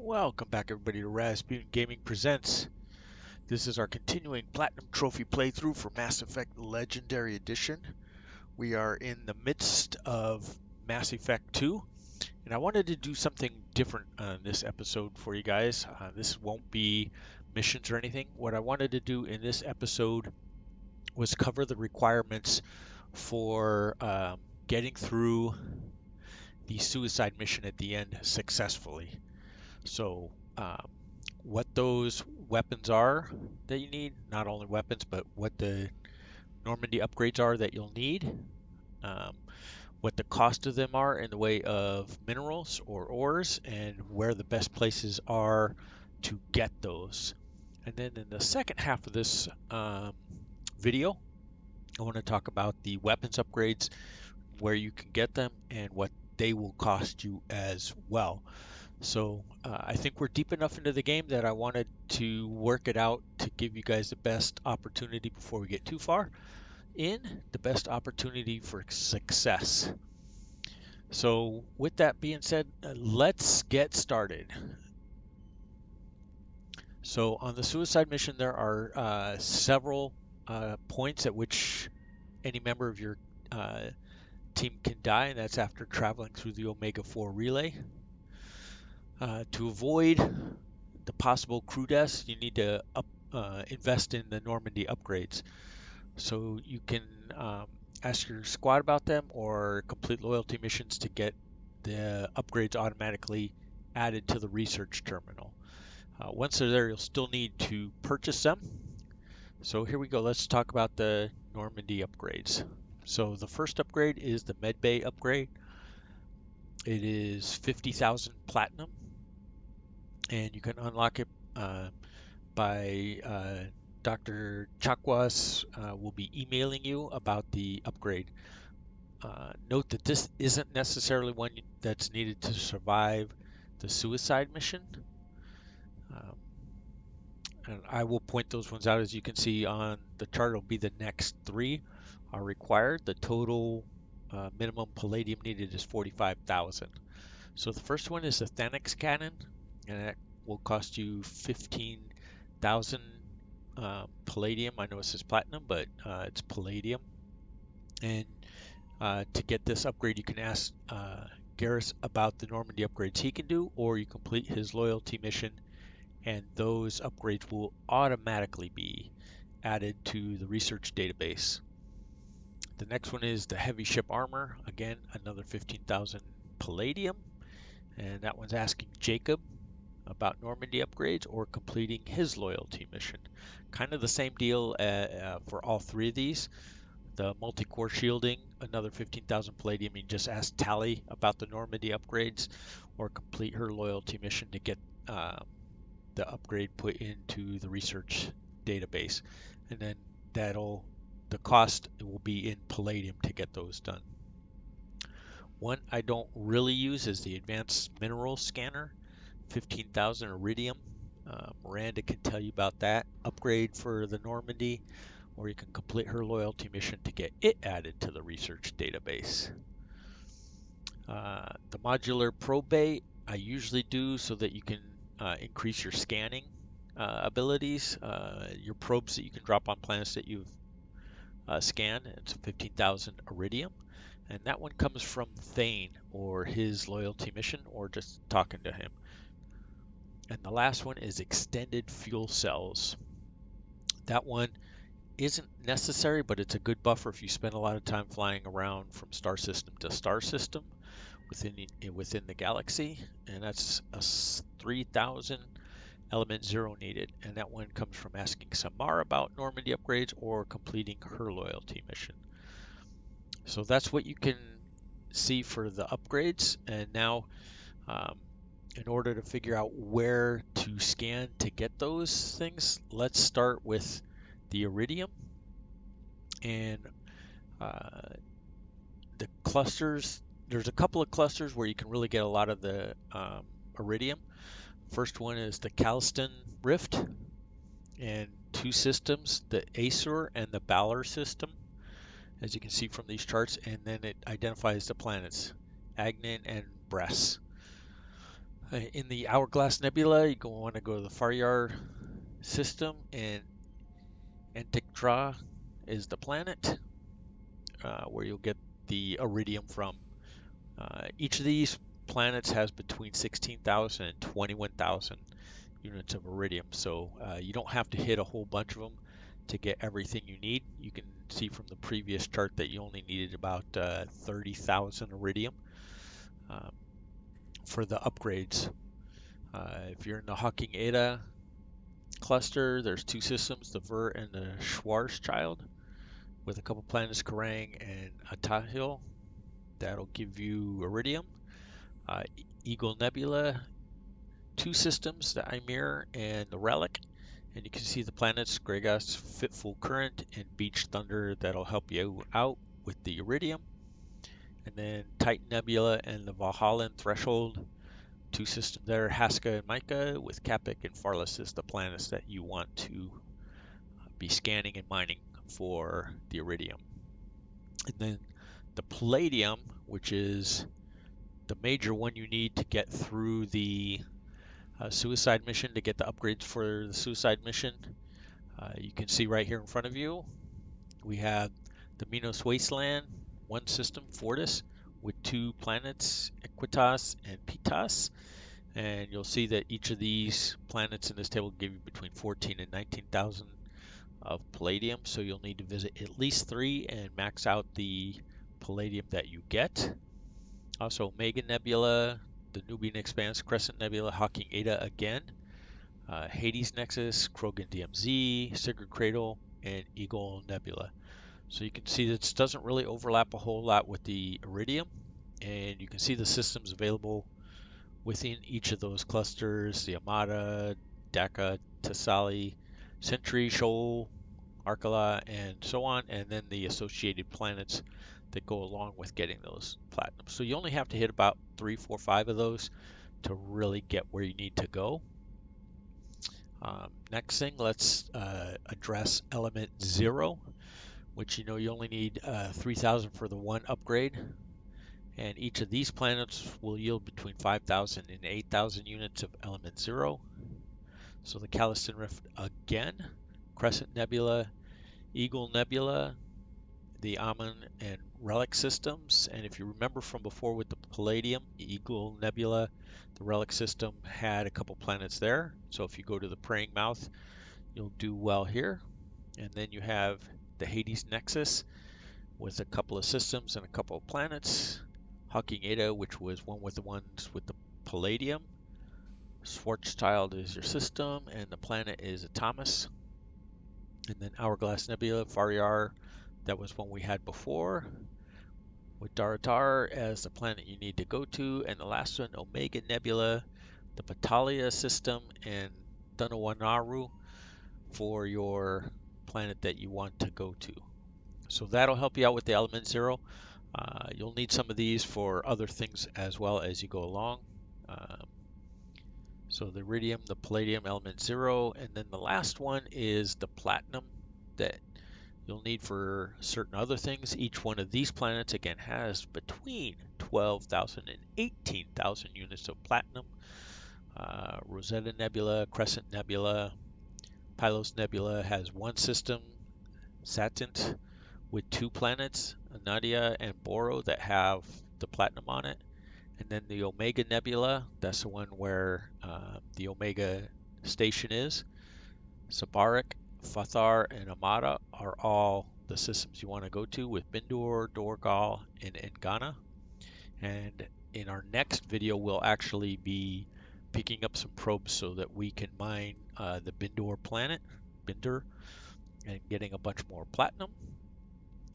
Welcome back everybody to Rasputin Gaming Presents. This is our continuing Platinum Trophy playthrough for Mass Effect Legendary Edition. We are in the midst of Mass Effect 2, and I wanted to do something different on this episode for you guys. This won't be missions or anything. What I wanted to do in this episode was cover the requirements for getting through the suicide mission at the end successfully. So, what those weapons are that you need, not only weapons, but what the Normandy upgrades are that you'll need, um, what the cost of them are in the way of minerals or ores, and where the best places are to get those. And then in the second half of this video, I want to talk about the weapons upgrades, where you can get them, and what they will cost you as well. So I think we're deep enough into the game that I wanted to work it out to give you guys the best opportunity before we get too far in, the best opportunity for success. So with that being said, let's get started. So on the suicide mission, there are several points at which any member of your team can die, and that's after traveling through the Omega-4 relay. To avoid the possible crew deaths, you need to invest in the Normandy upgrades. So you can ask your squad about them or complete loyalty missions to get the upgrades automatically added to the research terminal. Once they're there, you'll still need to purchase them. So here we go. Let's talk about the Normandy upgrades. So the first upgrade is the medbay upgrade. It is 50,000 platinum, and you can unlock it by Dr. Chakwas will be emailing you about the upgrade. Note that this isn't necessarily one that's needed to survive the suicide mission. And I will point those ones out. As you can see on the chart, it'll be the next three are required. The total minimum palladium needed is 45,000. So the first one is the Thanix cannon, and that will cost you 15,000 palladium. I know it says platinum, but it's palladium. And to get this upgrade, you can ask Garrus about the Normandy upgrades he can do, or you complete his loyalty mission, and those upgrades will automatically be added to the research database. The next one is the heavy ship armor. Again, another 15,000 palladium, and that one's asking Jacob about Normandy upgrades or completing his loyalty mission. Kind of the same deal for all three of these. The multi-core shielding, another 15,000 palladium. You just ask Tally about the Normandy upgrades or complete her loyalty mission to get the upgrade put into the research database. And then the cost will be in palladium to get those done. One I don't really use is the advanced mineral scanner, 15,000 iridium. Miranda can tell you about that upgrade for the Normandy, or you can complete her loyalty mission to get it added to the research database. The modular probe bay I usually do so that you can increase your scanning abilities, your probes that you can drop on planets that you've scanned. It's 15,000 iridium, and that one comes from Thane or his loyalty mission or just talking to him. And the last one is extended fuel cells. That one isn't necessary, but it's a good buffer if you spend a lot of time flying around from star system to star system within the galaxy, and that's a 3,000 element 0 needed, and that one comes from asking Samar about Normandy upgrades or completing her loyalty mission. So that's what you can see for the upgrades. And now in order to figure out where to scan to get those things, let's start with the iridium and the clusters. There's a couple of clusters where you can really get a lot of the iridium. First one is the Calston Rift, and two systems, the Aesir and the Balor system, as you can see from these charts, and then it identifies the planets, Agnan and Bress. In the Hourglass Nebula, you want to go to the Faryar system, and Antikdra is the planet where you'll get the iridium from. Each of these planets has between 16,000 and 21,000 units of iridium, so you don't have to hit a whole bunch of them to get everything you need. You can see from the previous chart that you only needed about 30,000 iridium um, for the upgrades. If you're in the Hawking Eta cluster, there's two systems, the Ver and the Schwarzschild, with a couple planets, Kerrang and Atahil. That'll give you iridium. Eagle Nebula, two systems, the Ymir and the Relic. And you can see the planets, Gregas, Fitful Current, and Beach Thunder, that'll help you out with the iridium. And then Titan Nebula and the Valhallan Threshold, two systems there, Haska and Micah, with Capek and Farless as the planets that you want to be scanning and mining for the iridium. And then the palladium, which is the major one you need to get through the suicide mission, to get the upgrades for the suicide mission. You can see right here in front of you, we have the Minos Wasteland, one system, Fortis, with two planets, Equitas and Pitas. And you'll see that each of these planets in this table give you between 14 and 19,000 of palladium. So you'll need to visit at least 3 and max out the palladium that you get. Also, Omega Nebula, the Nubian Expanse, Crescent Nebula, Hawking Eta again, Hades Nexus, Krogan DMZ, Sigurd Cradle, and Eagle Nebula. So you can see this doesn't really overlap a whole lot with the Iridium, and you can see the systems available within each of those clusters, the Amada, Daka, Tassali, Sentry, Shoal, Arcala, and so on, and then the associated planets that go along with getting those platinum. So you only have to hit about 3, 4, 5 of those to really get where you need to go. Next thing, let's address element 0, which you know you only need 3,000 for the one upgrade. And each of these planets will yield between 5,000 and 8,000 units of element 0. So the Caliston Rift again, Crescent Nebula, Eagle Nebula, the Amun and Relic systems. And if you remember from before with the Palladium, Eagle Nebula, the Relic system had a couple planets there. So if you go to the Praying Mouth, you'll do well here. And then you have the Hades Nexus with a couple of systems and a couple of planets. Hawking Eta, which was one with the ones with the Palladium. Schwarzschild is your system, and the planet is Thomas. And then Hourglass Nebula, Faryar, that was one we had before, with Daratar as the planet you need to go to. And the last one, Omega Nebula, the Battalia system, and Dunawanaru for your planet that you want to go to. So that'll help you out with the element 0. You'll need some of these for other things as well as you go along. So the iridium, the palladium, element 0, and then the last one is the platinum that you'll need for certain other things. Each one of these planets again has between 12,000 and 18,000 units of platinum. Rosetta Nebula, Crescent Nebula, Pylos Nebula has one system, Saturn, with two planets, Nadia and Boro, that have the platinum on it. And then the Omega Nebula, that's the one where the Omega station is. Sabarik, Fathar, and Amada are all the systems you want to go to, with Bindor, Dorgal, and Ngana. And in our next video, we'll actually be picking up some probes so that we can mine the Bindor planet, Binder, and getting a bunch more platinum.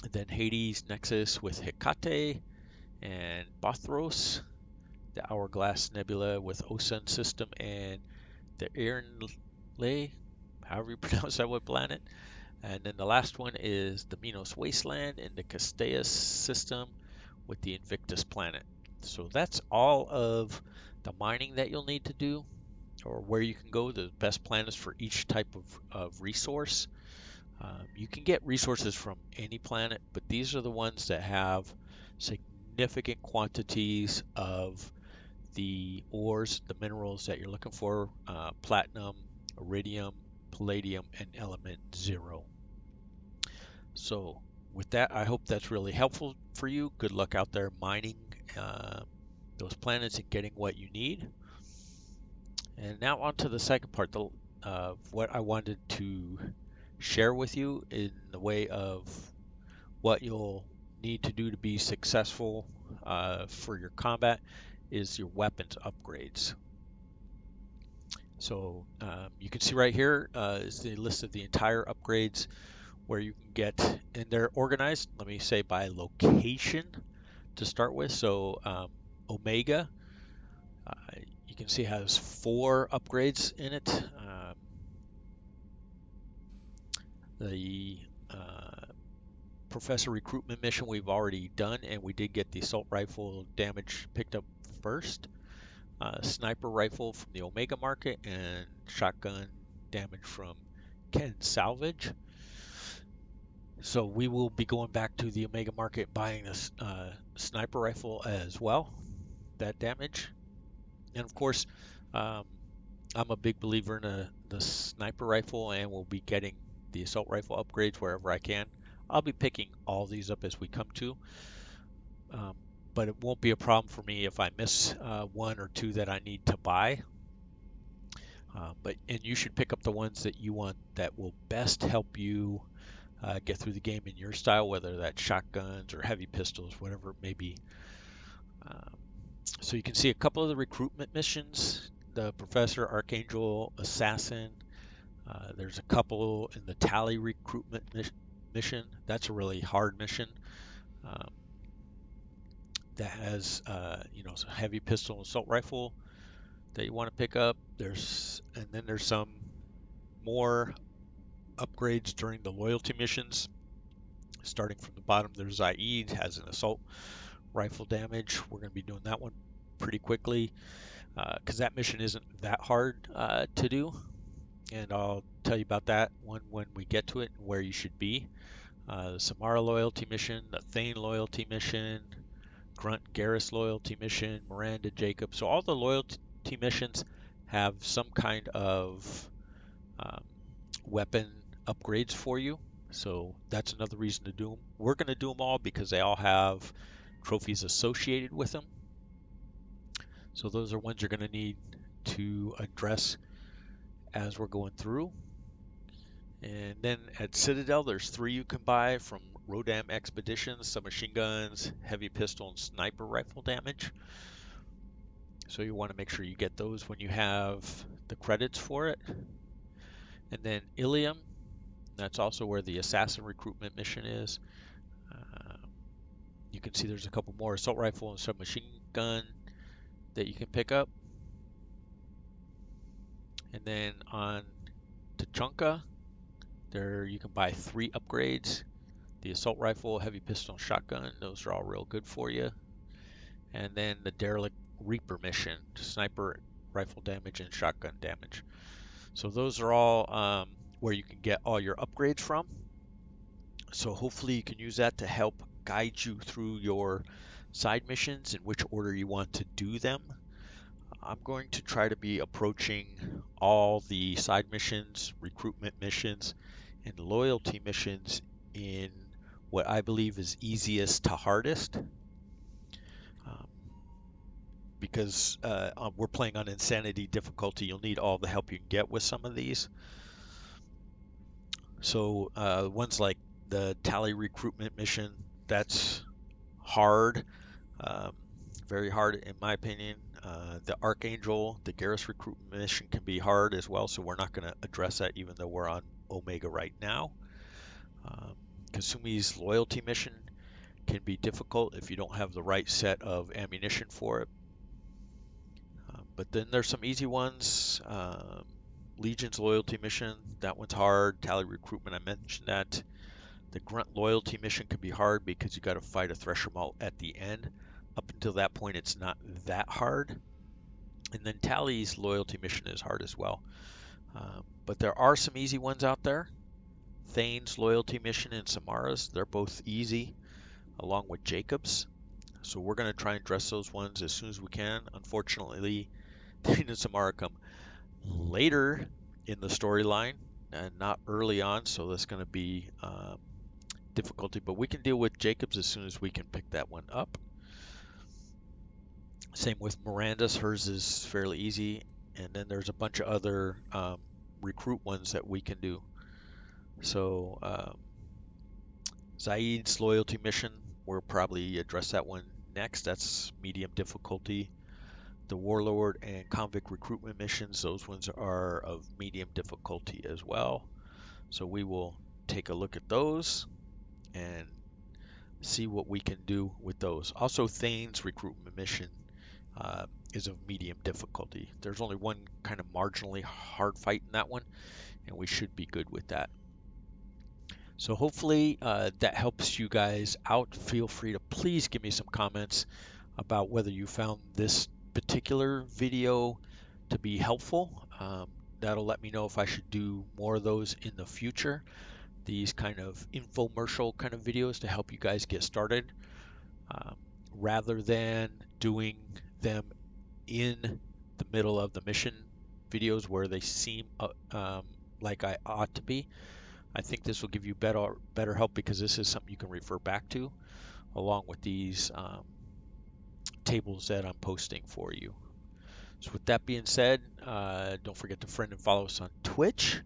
And then Hades Nexus with Hecate and Bothros, the Hourglass Nebula with Osun system, and the Erinle, however you pronounce that one planet. And then the last one is the Minos Wasteland and the Castaeus system with the Invictus planet. So that's all of the mining that you'll need to do, or where you can go, the best planets for each type of resource. You can get resources from any planet, but these are the ones that have significant quantities of the ores, the minerals that you're looking for, platinum, iridium, palladium, and element 0. So with that, I hope that's really helpful for you. Good luck out there mining uh, those planets and getting what you need. And now on to the second part of what I wanted to share with you in the way of what you'll need to do to be successful for your combat is your weapons upgrades. So you can see right here is the list of the entire upgrades where you can get, and they're organized, let me say, by location to start with. So Omega, uh, you can see has 4 upgrades in it. The Professor recruitment mission we've already done, and we did get the assault rifle damage picked up first. Sniper rifle from the Omega market, and shotgun damage from Ken Salvage. So we will be going back to the Omega market buying this sniper rifle as well, that damage. And of course, um, I'm a big believer in the sniper rifle, and we'll be getting the assault rifle upgrades wherever I can. I'll be picking all these up as we come to, um, but it won't be a problem for me if I miss 1 or 2 that I need to buy. And you should pick up the ones that you want that will best help you get through the game in your style, whether that's shotguns or heavy pistols, whatever it may be. Um, so you can see a couple of the recruitment missions: the Professor, Archangel, Assassin. There's a couple in the Tally recruitment mission. That's a really hard mission. Um, that has a heavy pistol and assault rifle that you want to pick up. And then there's some more upgrades during the loyalty missions. Starting from the bottom, there's Zaid, has an assault rifle damage. We're going to be doing that one pretty quickly because that mission isn't that hard to do. And I'll tell you about that one when we get to it and where you should be. The Samara loyalty mission, the Thane loyalty mission, Grunt Garrus loyalty mission, Miranda Jacob. So all the loyalty missions have some kind of um, weapon upgrades for you. So that's another reason to do them. We're going to do them all because they all have trophies associated with them. So those are ones you're going to need to address as we're going through. And then at Citadel, there's 3 you can buy from Rodam Expeditions: some machine guns, heavy pistol, and sniper rifle damage. So you want to make sure you get those when you have the credits for it. And then Ilium, that's also where the assassin recruitment mission is. You can see there's a couple more assault rifle and submachine gun that you can pick up. And then on Tachanka, there you can buy 3 upgrades: the assault rifle, heavy pistol, and shotgun. Those are all real good for you. And then the Derelict Reaper mission: sniper rifle damage and shotgun damage. So those are all where you can get all your upgrades from. So hopefully you can use that to help guide you through your side missions in which order you want to do them. I'm going to try to be approaching all the side missions, recruitment missions, and loyalty missions in what I believe is easiest to hardest. Because we're playing on insanity difficulty, you'll need all the help you can get with some of these. So ones like the Tally recruitment mission, that's hard, um, very hard in my opinion. The Archangel, the Garrus recruitment mission can be hard as well, so we're not going to address that even though we're on Omega right now. Kasumi's loyalty mission can be difficult if you don't have the right set of ammunition for it. But then there's some easy ones. Legion's loyalty mission, that one's hard. Tally recruitment, I mentioned that. The Grunt loyalty mission can be hard because you got to fight a Thresher Maul at the end. Up until that point, it's not that hard. And then Tally's loyalty mission is hard as well. But there are some easy ones out there. Thane's loyalty mission and Samara's, they're both easy, along with Jacob's. So we're going to try and address those ones as soon as we can. Unfortunately, they need some are come later in the storyline and not early on, so that's going to be difficulty. But we can deal with Jacob's as soon as we can pick that one up. Same with Miranda's. Hers is fairly easy. And then there's a bunch of other recruit ones that we can do. So Zaid's loyalty mission, we'll probably address that one next. That's medium difficulty. The warlord and convict recruitment missions, those ones are of medium difficulty as well. So we will take a look at those and see what we can do with those. Also, Thane's recruitment mission is of medium difficulty. There's only one kind of marginally hard fight in that one, and we should be good with that. So hopefully that helps you guys out. Feel free to please give me some comments about whether you found this particular video to be helpful. That'll let me know if I should do more of those in the future. These kind of infomercial kind of videos to help you guys get started, um, rather than doing them in the middle of the mission videos where they seem like I ought to be. I think this will give you better help because this is something you can refer back to along with these tables that I'm posting for you. So with that being said, don't forget to friend and follow us on Twitch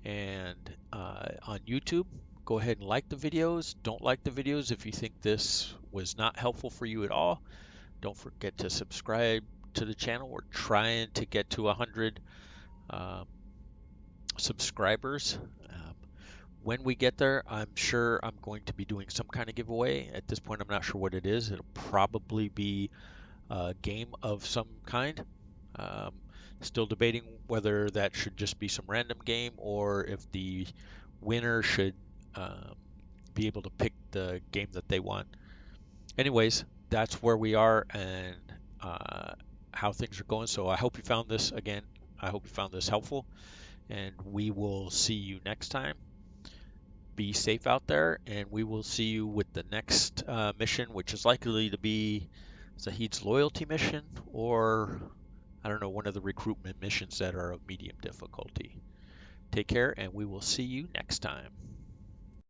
and on YouTube. Go ahead and like the videos. Don't like the videos if you think this was not helpful for you at all. Don't forget to subscribe to the channel. We're trying to get to 100 um, subscribers. When we get there, I'm sure I'm going to be doing some kind of giveaway. At this point, I'm not sure what it is. It'll probably be a game of some kind. Um, Still debating whether that should just be some random game or if the winner should um, be able to pick the game that they want. Anyways, that's where we are and how things are going. So I hope you found this again. I hope you found this helpful, and we will see you next time. Be safe out there, and we will see you with the next mission, which is likely to be Zahid's loyalty mission, or I don't know, one of the recruitment missions that are of medium difficulty. Take care, and we will see you next time.